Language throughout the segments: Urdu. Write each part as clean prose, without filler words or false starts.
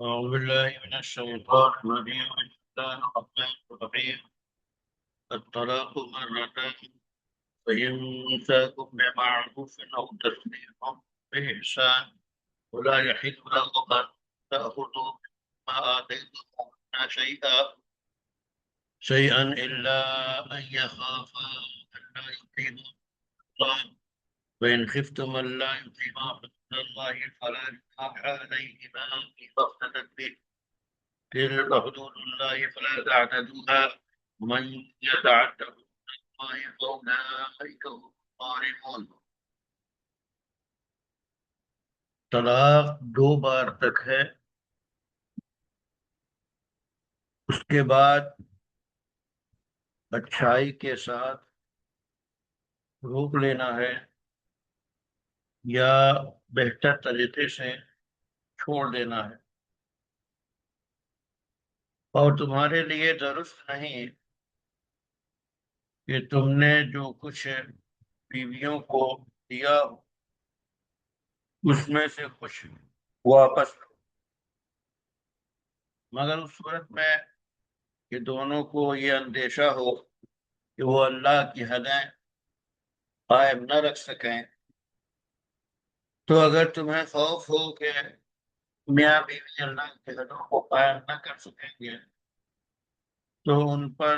أعوذ بالله من الشيطان الرجيم. بسم الله الرحمن الرحيم. الطلاق مرتان، فإمساك بمعروف أو تسريح بإحسان، ولا يحل لكم أن تأخذوا مما آتيتموهن شيئا إلا أن يخافا ألا يقيما الله، فإن خفتم ألا يقيما حدود الله فلا جناح عليهما فيما افتدت به. تلك حدود الله فلا تعتدوها، ومن يتعد حدود الله فأولئك هم الظالمون. طلاق دو بار تک ہے، اس کے بعد اچھائی کے ساتھ روک لینا ہے یا بہتر طریقے سے چھوڑ دینا ہے، اور تمہارے لیے درست نہیں کہ تم نے جو کچھ بیویوں کو دیا اس میں سے کچھ واپس لو، مگر اس صورت میں کہ دونوں کو یہ اندیشہ ہو کہ وہ اللہ کی حدیں قائم نہ رکھ سکیں۔ تو اگر تمہیں خوف ہو کہ میاں بیوی اللہ کی حدوں کو قائم نہ کر سکیں گے تو ان پر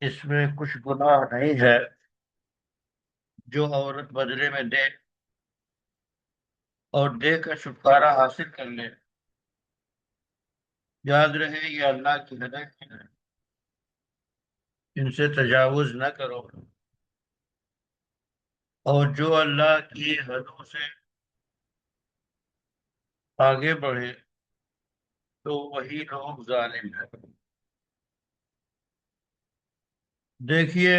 اس میں کچھ گناہ نہیں ہے جو عورت بدلے میں دے اور دے کر چھٹکارا حاصل کر لے۔ یاد رہے یہ اللہ کی حدیں ہیں، ان سے تجاوز نہ کرو، اور جو اللہ کی حدوں سے آگے بڑھے تو وہی لوگ ظالم ہیں۔ دیکھیے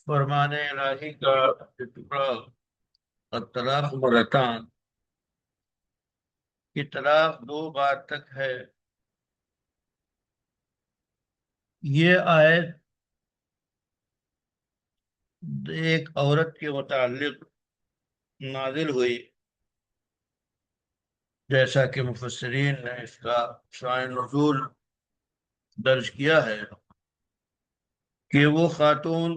فرمان الہی کا یہ ٹکڑا، الطلاق مرتان، کہ طلاق دو بار تک ہے، یہ آیت ایک عورت کے متعلق نازل ہوئی، جیسا کہ مفسرین نے اس کا شأن نزول درج کیا ہے کہ وہ خاتون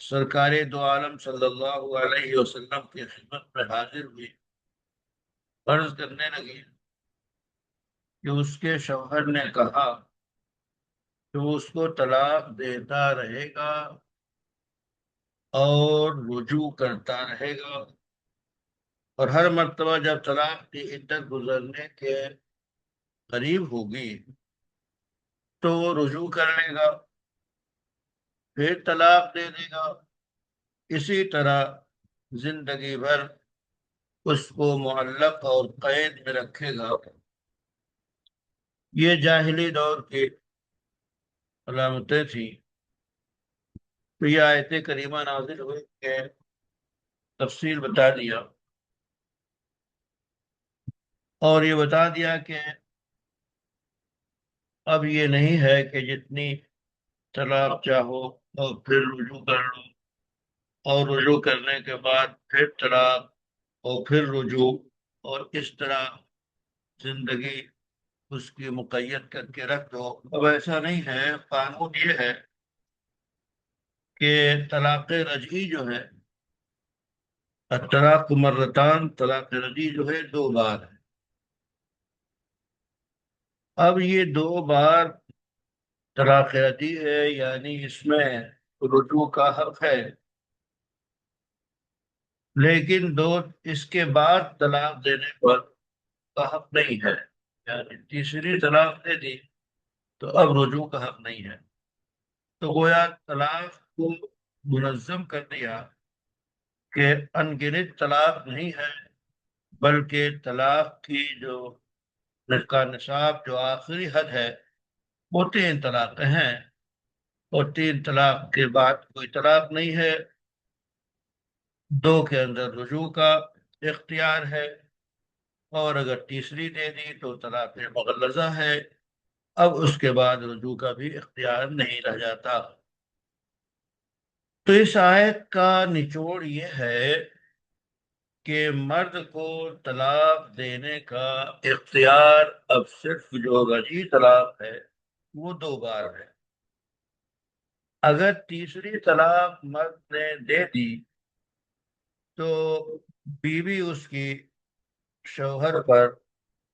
سرکار دو عالم صلی اللہ علیہ وسلم کی خدمت میں حاضر ہوئی، عرض کرنے لگی کہ اس کے شوہر نے کہا کہ وہ اس کو طلاق دیتا رہے گا اور رجوع کرتا رہے گا، اور ہر مرتبہ جب طلاق کی عدت گزرنے کے قریب ہوگی تو وہ رجوع کر لے گا، پھر طلاق دے دے گا، اسی طرح زندگی بھر اس کو معلق اور قید میں رکھے گا۔ یہ جاہلی دور کی علامتیں تھیں۔ تو یہ آیت کریمہ نازل ہوئی کہ تفصیل بتا دیا، اور یہ بتا دیا کہ اب یہ نہیں ہے کہ جتنی طلاق چاہو اور پھر رجوع کر لو، اور رجوع کرنے کے بعد پھر طلاق اور پھر رجوع، اور اس طرح زندگی اس کی مقید کر کے رکھ دو۔ اب ایسا نہیں ہے، قانون یہ ہے کہ طلاق رجعی جو ہے، الطلاق مرتان، طلاق رجعی جو ہے دو بار ہے۔ اب یہ دو بار طلاق رجعی ہے، یعنی اس میں رجوع کا حق ہے، لیکن اس کے بعد طلاق دینے پر کا حق نہیں ہے، یعنی تیسری طلاق دے دی تو اب رجوع کا حق نہیں ہے۔ تو گویا طلاق کو منظم کر دیا کہ ان گنت طلاق نہیں ہے، بلکہ طلاق کی جو کا نصاب جو آخری حد ہے وہ 3 طلاقیں ہیں، اور 3 طلاق کے بعد کوئی طلاق نہیں ہے، 2 کے اندر رجوع کا اختیار ہے، اور اگر تیسری دے دی تو طلاق مغلظہ ہے، اب اس کے بعد رجوع کا بھی اختیار نہیں رہ جاتا۔ تو اس آیت کا نچوڑ یہ ہے کہ مرد کو طلاق دینے کا اختیار اب صرف جو رجعی طلاق ہے وہ 2 بار ہے۔ اگر تیسری طلاق مرد نے دے دی تو بیوی اس کی شوہر پر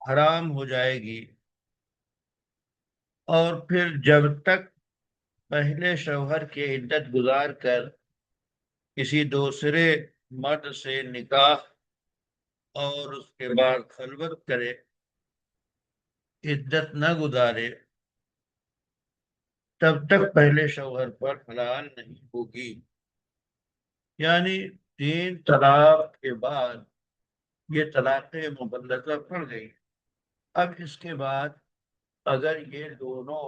حرام ہو جائے گی، اور پھر جب تک پہلے شوہر کی عدت گزار کر کسی دوسرے مرد سے نکاح اور اس کے بعد خلوت کرے، عدت نہ گزارے، تب تک پہلے شوہر پر حلال نہیں ہوگی۔ یعنی 3 طلاق کے بعد یہ طلاق مغلظہ پڑ گئی۔ اب اس کے بعد اگر یہ دونوں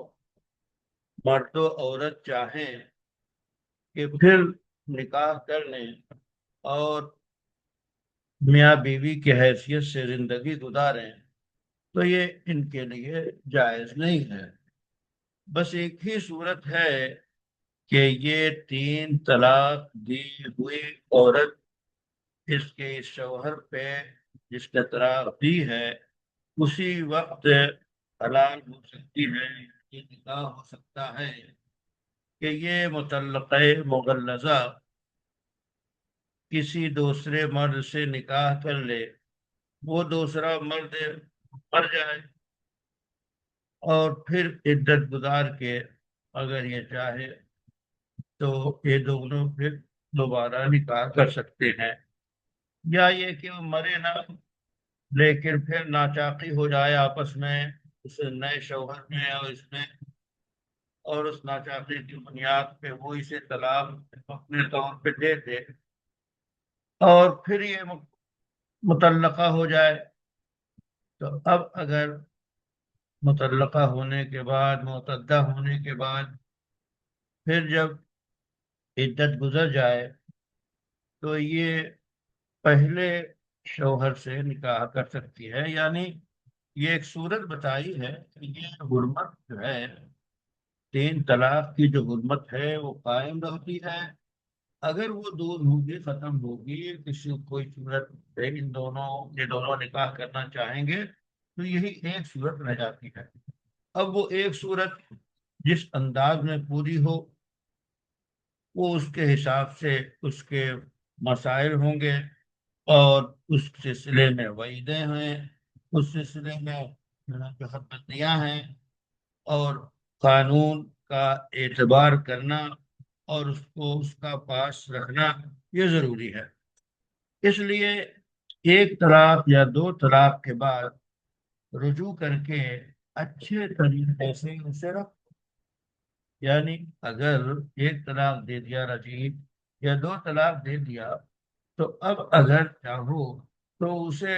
مرد و عورت چاہیں کہ پھر نکاح کر لیں اور میاں بیوی کی حیثیت سے زندگی گزاریں تو یہ ان کے لیے جائز نہیں ہے۔ بس ایک ہی صورت ہے کہ یہ 3 طلاق دی ہوئی عورت اس کے شوہر پہ جس نے طلاق دی ہے اسی وقت حلال ہو سکتی ہے، یہ نکاح ہو سکتا ہے کہ یہ مطلقہ مغلظہ کسی دوسرے مرد سے نکاح کر لے، وہ دوسرا مرد مر جائے، اور پھر عدت گزار کے اگر یہ چاہے تو یہ دونوں پھر دوبارہ نکاح کر سکتے ہیں، یا یہ کہ وہ مرے نہ لیکن پھر ناچاقی ہو جائے آپس میں اس نئے شوہر میں اور اس میں، اور اس ناچاقی کی بنیاد پہ وہ اسے طلاق اپنے طور پہ دے دے اور پھر یہ مطلقہ ہو جائے۔ تو اب اگر مطلقہ ہونے کے بعد، معتدہ ہونے کے بعد پھر جب عدت گزر جائے تو یہ پہلے شوہر سے نکاح کر سکتی ہے۔ یعنی یہ ایک صورت بتائی ہے کہ یہ حرمت جو ہے، 3 طلاق کی جو حرمت ہے وہ قائم رہتی ہے۔ اگر وہ دور ہوگی، ختم ہوگی، کسی کوئی صورت ان دونوں یہ دونوں نکاح کرنا چاہیں گے تو یہی ایک صورت رہ جاتی ہے۔ اب وہ ایک صورت جس انداز میں پوری ہو وہ اس کے حساب سے اس کے مسائل ہوں گے، اور اس سلسلے میں وعیدیں ہیں، اس سلسلے میں جو حدیثیاں ہیں، اور قانون کا اعتبار کرنا اور اس کو اس کا پاس رکھنا یہ ضروری ہے۔ اس لیے 1 طلاق یا 2 طلاق کے بعد رجوع کر کے اچھے طریقے سے اسے رکھ، یعنی اگر 1 طلاق دے دیا رجیع یا 2 طلاق دے دیا تو اب اگر چاہو تو اسے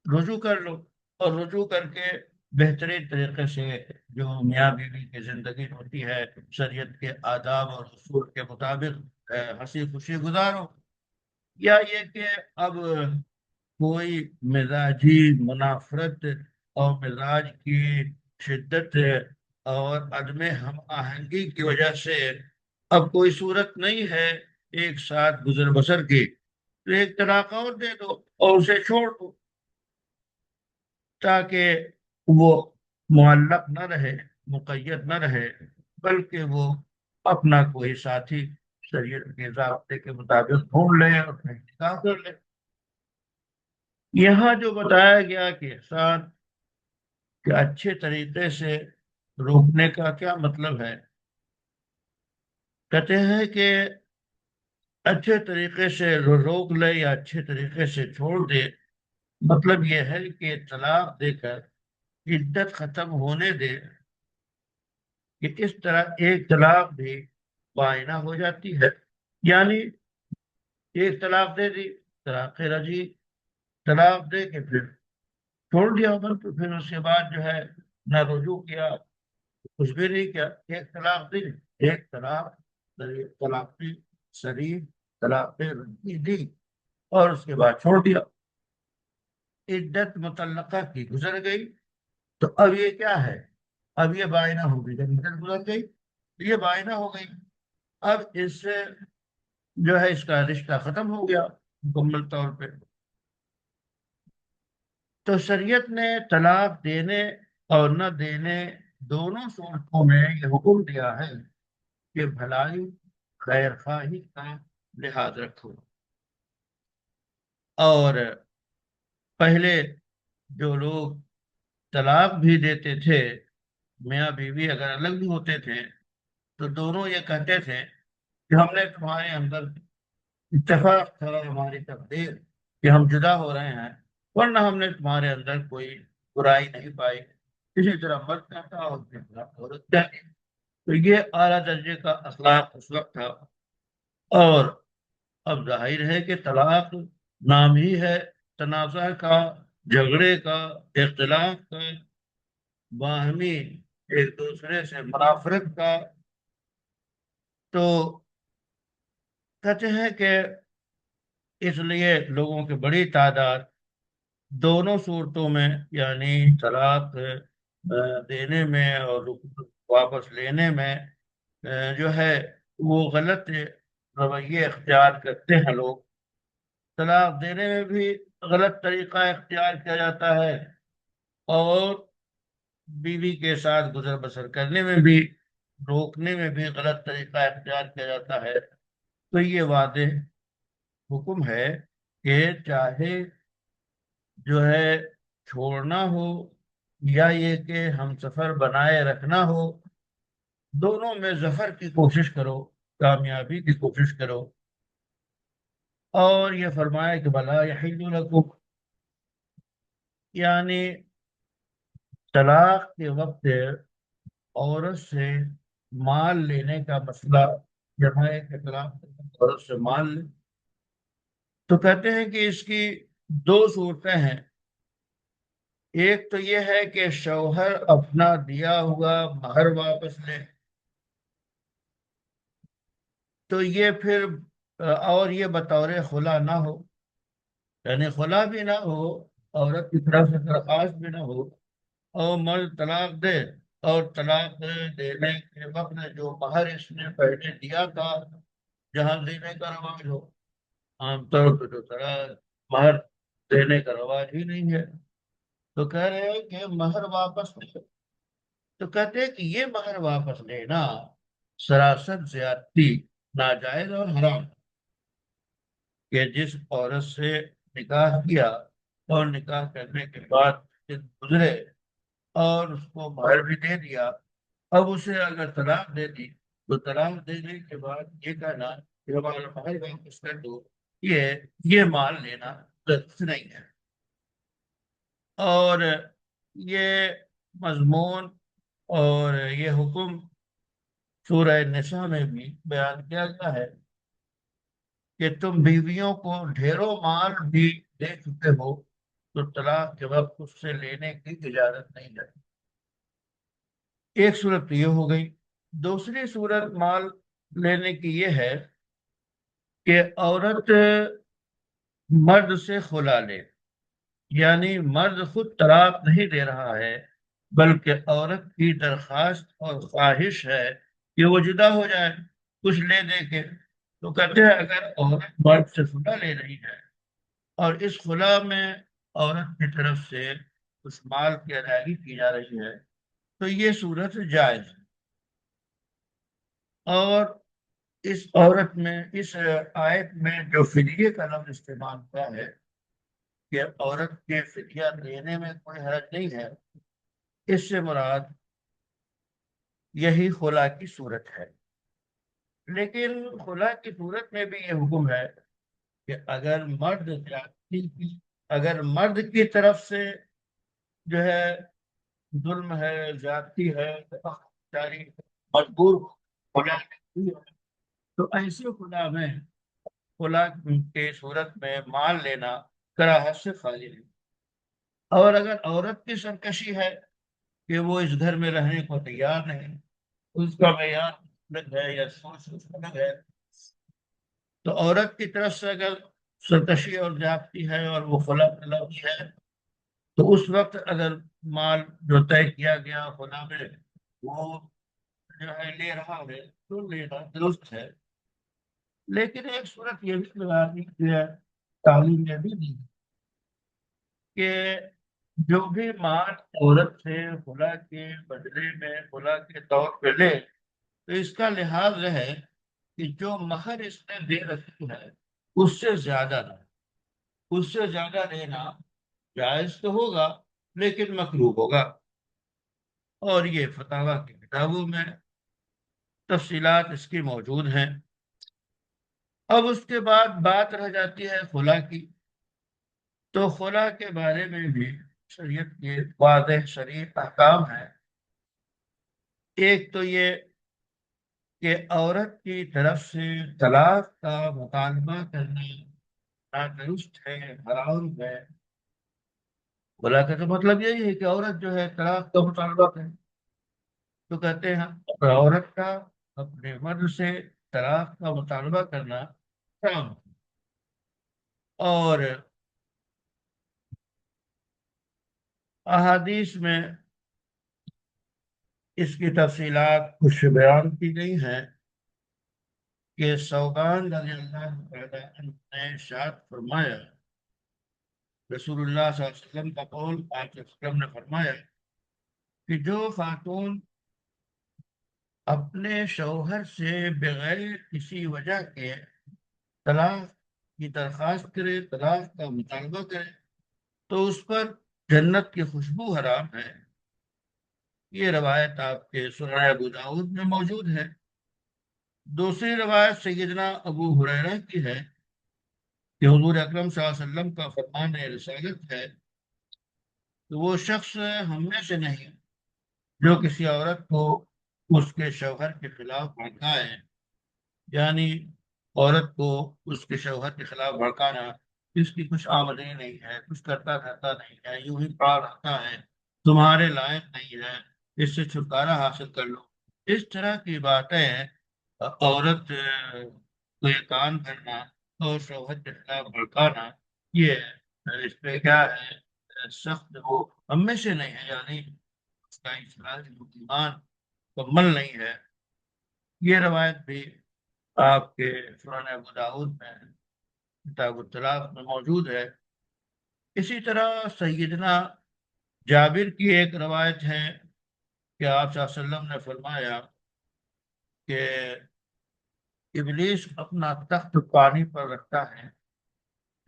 رجوع کر لو، اور رجوع کر کے بہترین طریقے سے جو میاں بیوی کی زندگی ہوتی ہے شریعت کے آداب اور اصول کے مطابق ہنسی خوشی گزارو۔ یا یہ کہ اب کوئی مزاجی منافرت اور مزاج کی شدت اور عدم ہم آہنگی کی وجہ سے اب کوئی صورت نہیں ہے ایک ساتھ گزر بسر کی، تو 1 طلاق اور دے دو اور اسے چھوڑ دو، تاکہ وہ معلق نہ رہے، مقید نہ رہے، بلکہ وہ اپنا کوئی ساتھی شریعت کے ضابطے کے مطابق ڈھونڈ لے اور پھر نکاح کر لے۔ یہاں جو بتایا گیا کہ احسان کہ اچھے طریقے سے روکنے کا کیا مطلب ہے؟ کہتے ہیں کہ اچھے طریقے سے روک لے یا اچھے طریقے سے چھوڑ دے، مطلب یہ ہے کہ طلاق دے کر عدت ختم ہونے دے، کہ اس طرح 1 طلاق بھی بائنہ ہو جاتی ہے۔ یعنی 1 طلاق دے دی، طلاق رجعی، طلاق دے کے پھر چھوڑ دیا عمر، تو پھر اس کے بعد جو ہے نہ رجوع کیا، کچھ بھی نہیں کیا، 1 طلاق دی، 1 طلاق طلاق شریف طلاق رجعی دی اور اس کے بعد چھوڑ دیا، عدت مطلقہ کی گزر گئی، تو اب یہ کیا ہے؟ اب یہ بائنہ ہو گئی، جب عدت گزر گئی تو یہ بائنہ ہو گئی، اب اس سے جو ہے اس کا رشتہ ختم ہو گیا مکمل طور پہ۔ تو شریعت نے طلاق دینے اور نہ دینے دونوں صورتوں میں یہ حکم دیا ہے کہ بھلائی خیر خواہی کا لحاظ رکھو۔ اور پہلے جو لوگ طلاق بھی دیتے تھے، میاں بیوی اگر الگ بھی ہوتے تھے، تو دونوں یہ کہتے تھے کہ ہم نے تمہارے اندر اتفاق تھا، ہماری تقدیر کہ ہم جدا ہو رہے ہیں، ورنہ ہم نے تمہارے اندر کوئی برائی نہیں پائی۔ اسی طرح مرد کہتا اور اسی طرح عورت کہتی۔ تو یہ اعلیٰ درجے کا اخلاق اس وقت تھا۔ اور اب ظاہر ہے کہ طلاق نام ہی ہے تنازع کا، جھگڑے کا، اختلاف کا، باہمی ایک دوسرے سے منافرت کا۔ تو کہتے ہیں کہ اس لیے لوگوں کی بڑی تعداد دونوں صورتوں میں، یعنی طلاق دینے میں اور واپس لینے میں جو ہے وہ غلط رویے اختیار کرتے ہیں لوگ۔ طلاق دینے میں بھی غلط طریقہ اختیار کیا جاتا ہے، اور بیوی کے ساتھ گزر بسر کرنے میں بھی، روکنے میں بھی غلط طریقہ اختیار کیا جاتا ہے۔ تو یہ واضح حکم ہے کہ چاہے جو ہے چھوڑنا ہو یا یہ کہ ہم سفر بنائے رکھنا ہو، دونوں میں ظفر کی کوشش کرو، کامیابی کی کوشش کرو۔ اور یہ فرمایا کہ بلا یحل لکم، یعنی طلاق کے وقت عورت سے مال لینے کا مسئلہ جب ہے کہ طلاق کے وقت عورت سے مال لے، تو کہتے ہیں کہ اس کی دو صورتیں ہیں۔ ایک تو یہ ہے کہ شوہر اپنا دیا ہوا مہر واپس لے، تو یہ پھر اور یہ بطور خلا نہ ہو، یعنی خلا بھی نہ ہو، عورت کی طرف سے درخواست بھی نہ ہو، اور مرد طلاق دے، اور طلاق دینے کے وقت جو مہر اس نے پہلے دیا تھا جہاں دینے کا رواج ہو، عام طور پہ تو طلاق مہر دینے کا رواج ہی نہیں ہے، تو کہہ رہے ہیں کہ مہر واپس لے۔ تو کہتے ہیں کہ یہ مہر واپس لینا سراسر زیادتی، ناجائز اور حرام، کہ جس عورت سے نکاح کیا اور نکاح کرنے کے بعد دن گزرے اور اس کو مہر بھی دے دیا، اب اسے اگر طلاق دے دی تو طلاق دینے کے بعد یہ کہنا کہ ہمارا مہر واپس کر دو، یہ مال لینا درست نہیں ہے۔ اور یہ مضمون اور یہ حکم سورہ نساء میں بھی بیان کیا گیا ہے کہ تم بیویوں کو ڈھیروں مال بھی دے چکے ہو تو طلاق کے وقت اس سے لینے کی اجازت نہیں ہے۔ ایک صورت یہ ہو گئی۔ دوسری صورت مال لینے کی یہ ہے کہ عورت مرد سے خلا لے، یعنی مرد خود طلاق نہیں دے رہا ہے، بلکہ عورت کی درخواست اور خواہش ہے کہ وہ جدا ہو جائے کچھ لے دے کے۔ تو کہتے ہیں اگر عورت مرد سے خلا لے رہی ہے اور اس خلا میں عورت کی طرف سے اس مال کی ادائیگی کی جا رہی ہے تو یہ صورت جائز ہے۔ اور اس عورت میں، اس آیت میں جو فدیے کا لفظ استعمال ہوا ہے کہ عورت کے فدیہ دینے میں کوئی حرج نہیں ہے، اس سے مراد یہی خلا کی صورت ہے۔ لیکن خلا کی صورت میں بھی یہ حکم ہے کہ اگر مرد کی طرف سے جو ہے ظلم ہے، زیادتی ہے، داری مجبور خلا کی ہے، تو ایسے خلا کی صورت میں مال لینا کراہت سے خالی ہے۔ اور اگر عورت کی سرکشی ہے کہ وہ اس گھر میں رہنے کو تیار نہیں، اس کا معیار الگ ہے یا سوچ الگ ہے، تو عورت کی طرف سے اگر سرکشی اور زیادتی ہے اور وہ خلا طلبی ہے، تو اس وقت اگر مال جو طے کیا گیا خلا میں وہ جو ہے لے رہا ہے تو لینا درست ہے۔ لیکن ایک صورت یہ بھی تعلیم نے بھی دی کہ جو بھی مال عورت سے خلا کے بدلے میں خلا کے طور پہ لے، تو اس کا لحاظ ہے کہ جو مہر اس نے دے رکھی ہے اس سے زیادہ نہ، اس سے زیادہ لینا جائز تو ہوگا لیکن مکروہ ہوگا، اور یہ فتاوی کی کتابوں میں تفصیلات اس کی موجود ہیں۔ اب اس کے بعد بات رہ جاتی ہے خلا کی، تو خلا کے بارے میں بھی شریعت کے واضح شریع احکام ہیں۔ ایک تو یہ کہ عورت کی طرف سے طلاق کا مطالبہ کرنا نادرست ہے، حرام ہے۔ خلا کا تو مطلب یہی ہے کہ عورت جو ہے طلاق کا مطالبہ کرے، تو کہتے ہیں عورت کا اپنے مرد سے طلاق کا مطالبہ کرنا حرام ہے۔ اور احادیث میں اس کی تفصیلات کچھ بیان کی گئی ہیں کہ ثوبان رضی اللہ تعالی عنہ نے ارشاد فرمایا، رسول اللہ صلی اللہ علیہ وسلم کا قول، آپ صلی اللہ علیہ وسلم نے فرمایا کہ جو خاتون اپنے شوہر سے بغیر کسی وجہ کے طلاق کی درخواست کرے، طلاق کا مطالبہ کرے، تو اس پر جنت کی خوشبو حرام ہے۔ یہ روایت آپ کے سنن ابو داؤد میں موجود ہے۔ دوسری روایت سیدنا ابو ہریرہ کی ہے کہ حضور اکرم صلی اللہ علیہ وسلم کا فرمان رسالت ہے کہ وہ شخص ہم میں سے نہیں جو کسی عورت کو اس کے شوہر کے خلاف بھڑکائے، یعنی عورت کو اس کے شوہر کے خلاف بھڑکانا، اس کی کچھ آمدنی نہیں ہے، کچھ کرتا دھرتا نہیں ہے، یوں ہی پڑا رہتا ہے، تمہارے لائق نہیں ہے، اس سے چھٹکارا حاصل کر لو، اس طرح کی باتیں عورت کو یہ کام کرنا اور شوہر کے خلاف بھڑکانا، یہ اس پہ کیا ہے، سخت وہ ہم میں سے نہیں ہے، یعنی اس کا ایمان مکمل نہیں ہے۔ یہ روایت بھی آپ کے سنن ابو داؤد میں کتاب الطلاق میں موجود ہے۔ اسی طرح سیدنا جابر کی ایک روایت ہے کہ آپ صلی اللہ علیہ وسلم نے فرمایا کہ ابلیس اپنا تخت پانی پر رکھتا ہے،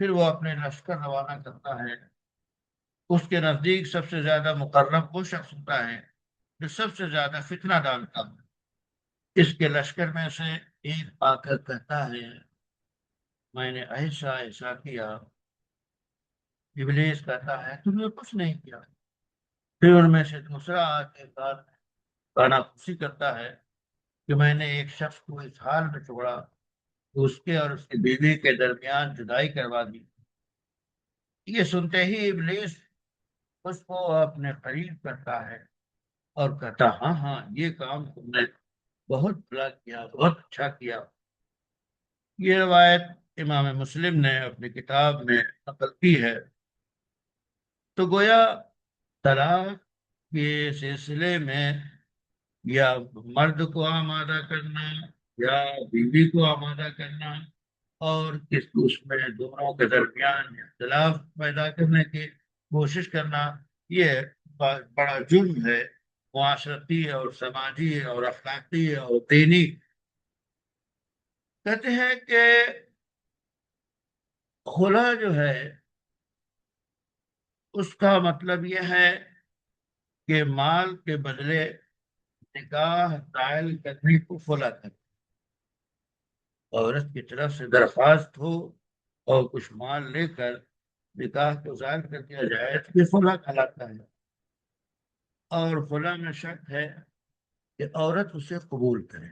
پھر وہ اپنے لشکر روانہ کرتا ہے، اس کے نزدیک سب سے زیادہ مقرب وہ شخص ہوتا ہے جو سب سے زیادہ فتنہ ڈالتا ہے۔ اس کے لشکر میں سے ایک آ کر کہتا ہے میں نے ایسا ایسا کیا، ابلیس کہتا ہے تم نے کچھ نہیں کیا، پھر ان میں سے دوسرا آ کے کانا خوشی کرتا ہے کہ میں نے ایک شخص کو اس حال میں چھوڑا کہ اس کے اور اس کی بیوی کے درمیان جدائی کروا دی۔ یہ سنتے ہی ابلیس اس کو اپنے قریب کرتا ہے اور کہتا ہاں ہاں یہ کام تم نے بہت بھلا کیا، بہت اچھا کیا۔ یہ روایت امام مسلم نے اپنی کتاب میں نقل کی ہے۔ تو گویا طلاق کے سلسلے میں یا مرد کو آمادہ کرنا یا بیوی کو آمادہ کرنا اور اس میں دونوں کے درمیان اختلاف پیدا کرنے کی کوشش کرنا، یہ بڑا جرم ہے، معاشرتی اور سماجی اور اخلاقی اور دینی۔ کہتے ہیں کہ خلا جو ہے اس کا مطلب یہ ہے کہ مال کے بدلے نکاح دائر کرنے کو خلا کرنا، عورت کی طرف سے درخواست ہو اور کچھ مال لے کر نکاح کو ظاہر کر دیا جائے تو یہ خلا کہلاتا ہے۔ اور خلا میں شرط ہے کہ عورت اسے قبول کرے،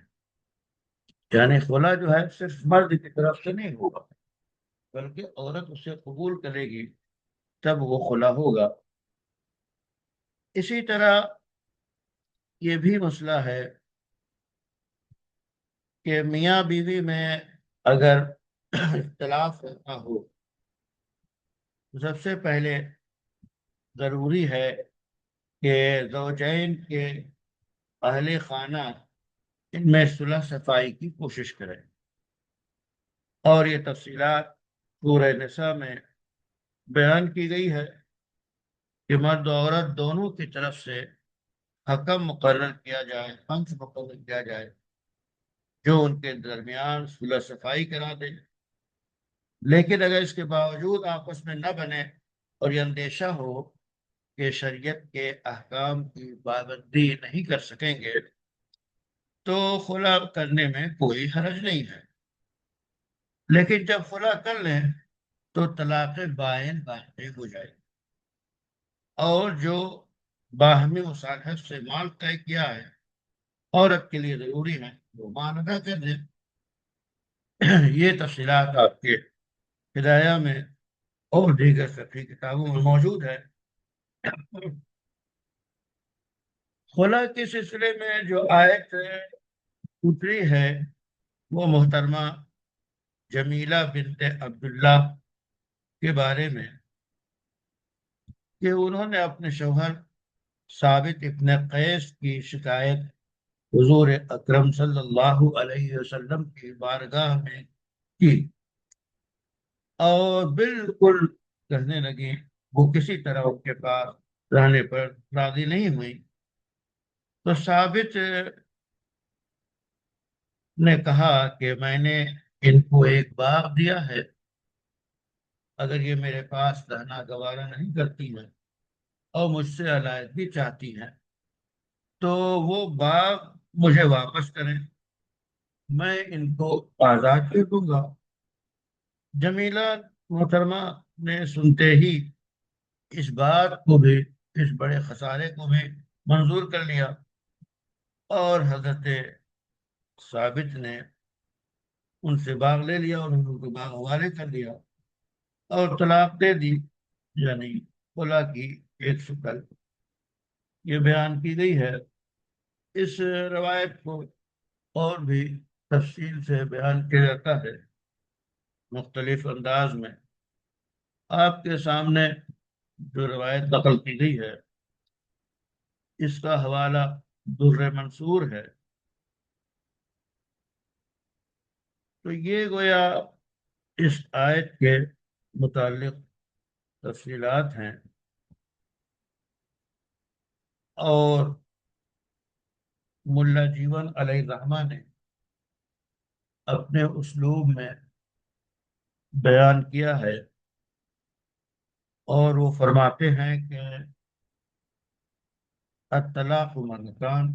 یعنی خلا جو ہے صرف مرد کی طرف سے نہیں ہوگا بلکہ عورت اسے قبول کرے گی تب وہ خلا ہوگا۔ اسی طرح یہ بھی مسئلہ ہے کہ میاں بیوی میں اگر اختلاف ہوتا ہو تو سب سے پہلے ضروری ہے کہ زوجین کے اہل خانہ ان میں صلح صفائی کی کوشش کریں، اور یہ تفصیلات سورہ نساء میں بیان کی گئی ہے۔ کہ مرد و عورت دونوں کی طرف سے حکم مقرر کیا جائے، پنچ مقرر کیا جائے، جو ان کے درمیان صلح صفائی کرا دے۔ لیکن اگر اس کے باوجود آپس میں نہ بنے اور یہ اندیشہ ہو کہ شریعت کے احکام کی پابندی نہیں کر سکیں گے، تو خلا کرنے میں کوئی حرج نہیں ہے۔ لیکن جب خلا کر لیں تو طلاق بائن واقع ہو جائے، اور جو باہمی مصالحت سے مال طے کیا ہے عورت کے لیے ضروری ہے وہ مان ادا کر دے۔ یہ تفصیلات آپ کے ہدایہ میں اور دیگر فقہی کتابوں میں موجود ہے۔ خلا کے سلسلے میں جو آیت اتری ہے وہ محترمہ جمیلہ بنت عبداللہ کے بارے میں، کہ انہوں نے اپنے شوہر ثابت ابن قیس کی شکایت حضور اکرم صلی اللہ علیہ وسلم کی بارگاہ میں کی، اور بالکل کہنے لگی وہ کسی طرح ان کے پاس رہنے پر راضی نہیں ہوئی۔ تو ثابت نے کہا کہ میں نے ان کو ایک باغ دیا ہے، اگر یہ میرے پاس رہنا گوارا نہیں کرتی ہیں اور مجھ سے علیحدگی چاہتی ہیں تو وہ باغ مجھے واپس کریں، میں ان کو آزاد کر دوں گا۔ جمیلہ محترمہ نے سنتے ہی اس بات کو بھی، اس بڑے خسارے کو بھی منظور کر لیا، اور حضرت ثابت نے ان سے باغ لے لیا اور ان کو باغ حوالے کر دیا اور طلاق دے دی، یعنی خلا کی ایک شکل یہ بیان کی گئی ہے۔ اس روایت کو اور بھی تفصیل سے بیان کیا جاتا ہے مختلف انداز میں۔ آپ کے سامنے جو روایت نقل کی گئی ہے اس کا حوالہ در منصور ہے۔ تو یہ گویا اس آیت کے متعلق تفصیلات ہیں، اور ملا جیون علیہ الرحمہ نے اپنے اسلوب میں بیان کیا ہے، اور وہ فرماتے ہیں کہ الطلاق مرتان،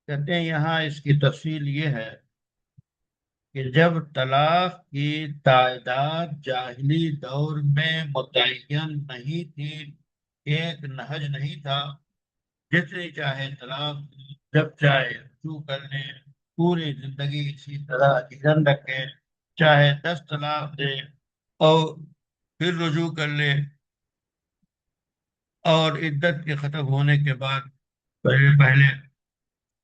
کہتے ہیں یہاں اس کی تفصیل یہ ہے کہ جب طلاق کی تعداد جاہلی دور میں متعین نہیں تھی، ایک نہج نہیں تھا، جتنی چاہے طلاق دیں، جب چاہے رجوع کر لیں، پوری زندگی اسی طرح جن رکھیں، چاہے 10 طلاق دے اور پھر رجوع کر لے، اور عدت کے ختم ہونے کے بعد پہلے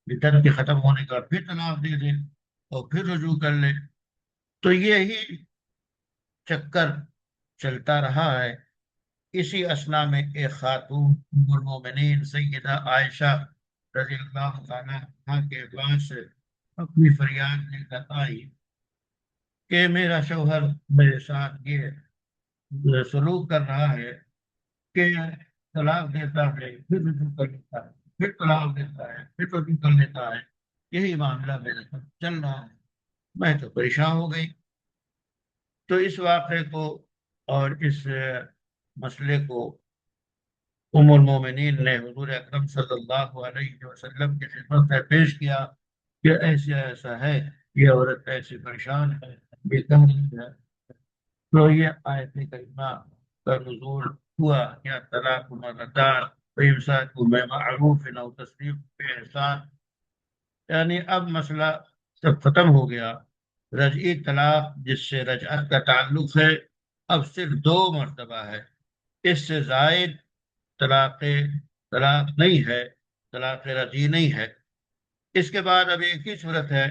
عدت کے ختم ہونے کے بعد پھر طلاق دے دے اور پھر رجوع کر لے، تو یہی چکر چلتا رہا ہے۔ اسی اسنا میں ایک خاتون ام المومنین سیدہ عائشہ رضی اللہ تعالیٰ عنہا کے پاس اپنی فریاد لے کر آئی کہ میرا شوہر میرے ساتھ یہ سلوک کر رہا ہے کہ طلاق دیتا ہے پھر رجوع کر لیتا ہے، پھر طلاق دیتا ہے پھر رجوع کر لیتا ہے، یہی معاملہ میرے ساتھ چل رہا ہے، میں تو پریشان ہو گئی۔ تو اس واقعے کو اور اس مسئلے کو ام المومنین نے حضور اکرم صلی اللہ علیہ وسلم کی خدمت میں پیش کیا کہ ایسا ایسا ہے، یہ عورت ایسی پریشان ہے، یہ کہہ رہی ہے۔ تو یہ آیت کریمہ کا نزول ہوا، یا طلاق مرتان فامساک بمعروف او تسريح باحسان، یعنی اب مسئلہ سب ختم ہو گیا۔ رجعی طلاق جس سے رجعت کا تعلق ہے اب صرف 2 مرتبہ ہے، اس سے زائد طلاق نہیں ہے، طلاق رجعی نہیں ہے۔ اس کے بعد اب ایک ہی صورت ہے،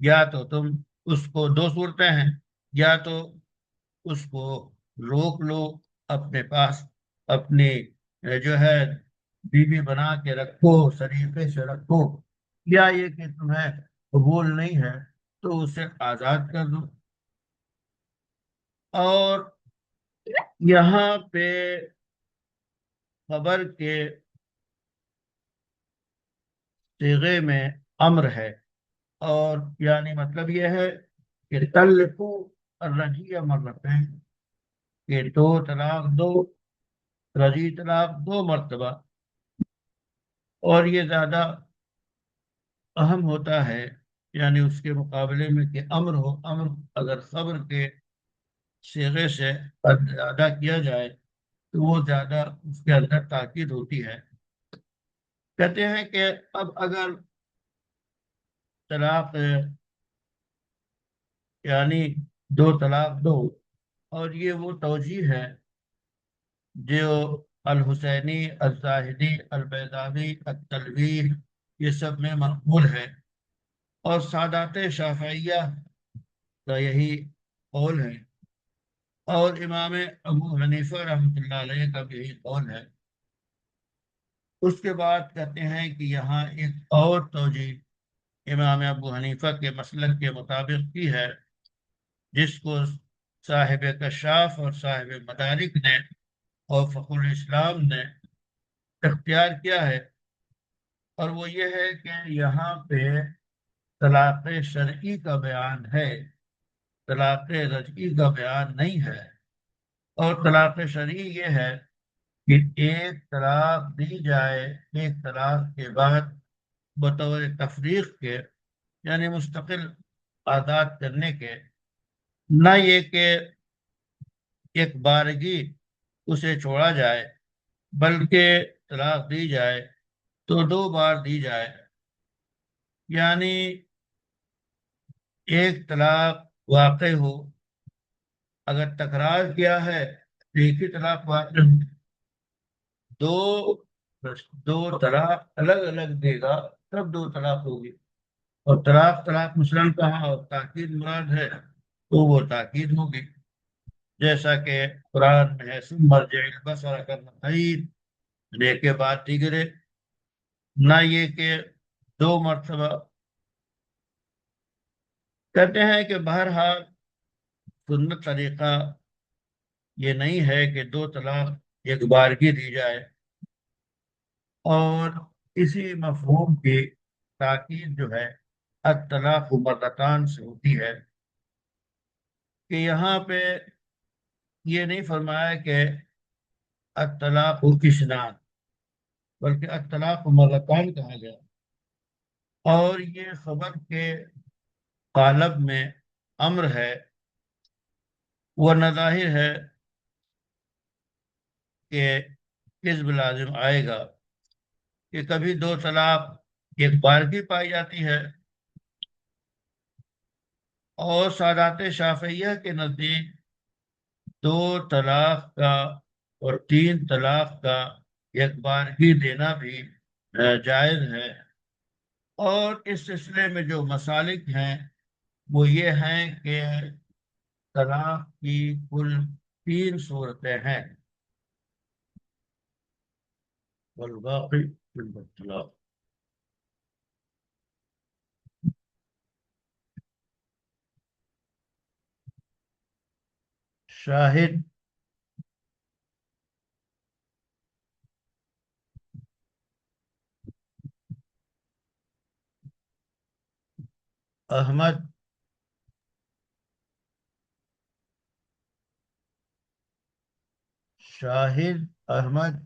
یا تو تم اس کو، 2 صورتیں ہیں، یا تو اس کو روک لو اپنے پاس، اپنی جو ہے بیوی بنا کے رکھو، سلیقے سے رکھو، یا یہ کہ تمہیں قبول نہیں ہے تو اسے آزاد کر دو۔ اور یہاں پہ خبر کے صیغے میں امر ہے، اور یعنی مطلب یہ ہے کہ طلقو الرجیع مرتين، کہ دو طلاق دو، رجی طلاق دو مرتبہ، اور یہ زیادہ اہم ہوتا ہے یعنی اس کے مقابلے میں کہ امر ہو، امر اگر خبر کے صیغے سے ادا کیا جائے تو وہ زیادہ اس کے اندر تاکید ہوتی ہے۔ کہتے ہیں کہ اب اگر طلاق یعنی دو طلاق دو، اور یہ وہ توجیہ ہے جو الحسینی، الزاہدی، البیضاوی، التلوی، یہ سب میں مقبول ہے، اور سادات شافعیہ کا یہی قول ہے، اور امام ابو حنیفہ رحمۃ اللہ علیہ کا بھی یہی قول ہے۔ اس کے بعد کہتے ہیں کہ یہاں ایک اور توجیہ امام ابو حنیفہ کے مسلک کے مطابق کی ہے، جس کو صاحب کشاف اور صاحب مدارک نے اور فخر الاسلام نے اختیار کیا ہے، اور وہ یہ ہے کہ یہاں پہ طلاق شرعی کا بیان ہے، طلاق رجعی کا بیان نہیں ہے۔ اور طلاق شرعی یہ ہے کہ ایک طلاق دی جائے ایک طلاق کے بعد بطور تفریق کے، یعنی مستقل آزاد کرنے کے، نہ یہ کہ ایک بارگی اسے چھوڑا جائے، بلکہ طلاق دی جائے تو دو بار دی جائے، یعنی ایک طلاق واقع ہو، اگر تکرار کیا ہے تو ایک ہی طلاق واقع ہو، دو دو طلاق الگ الگ دے گا تب دو طلاق ہوگی، اور طلاق طلاق مثلاً کہا اور تاکید مراد ہے تو وہ تاکید ہوگی، جیسا کہ قرآن میں ہے ثم ارجع البصر کرتين، ایک کے بعد دیگرے، نہ یہ کہ دو مرتبہ۔ کہتے ہیں کہ بہرحال سنت طریقہ یہ نہیں ہے کہ دو طلاق ایک بار کی دی جائے، اور اسی مفہوم کی تاکید جو ہے الطلاق مرتان سے ہوتی ہے، کہ یہاں پہ یہ نہیں فرمایا کہ الطلاق اثنان، بلکہ الطلاق مرتان کہا گیا، اور یہ خبر کے قالب میں امر ہے، ورنہ ظاہر ہے کہ حزب لازم آئے گا کہ کبھی دو طلاق ایک بار کی پائی جاتی ہے، اور سادات شافعیہ کے نزدیک دو طلاق کا اور تین طلاق کا ایک بار ہی دینا بھی جائز ہے، اور اس سلسلے میں جو مسالک ہیں وہ یہ ہیں کہ طلاق کی کل تین صورتیں ہیں، والباقی فی الطلاق۔ شاہد احمد شاہد احمد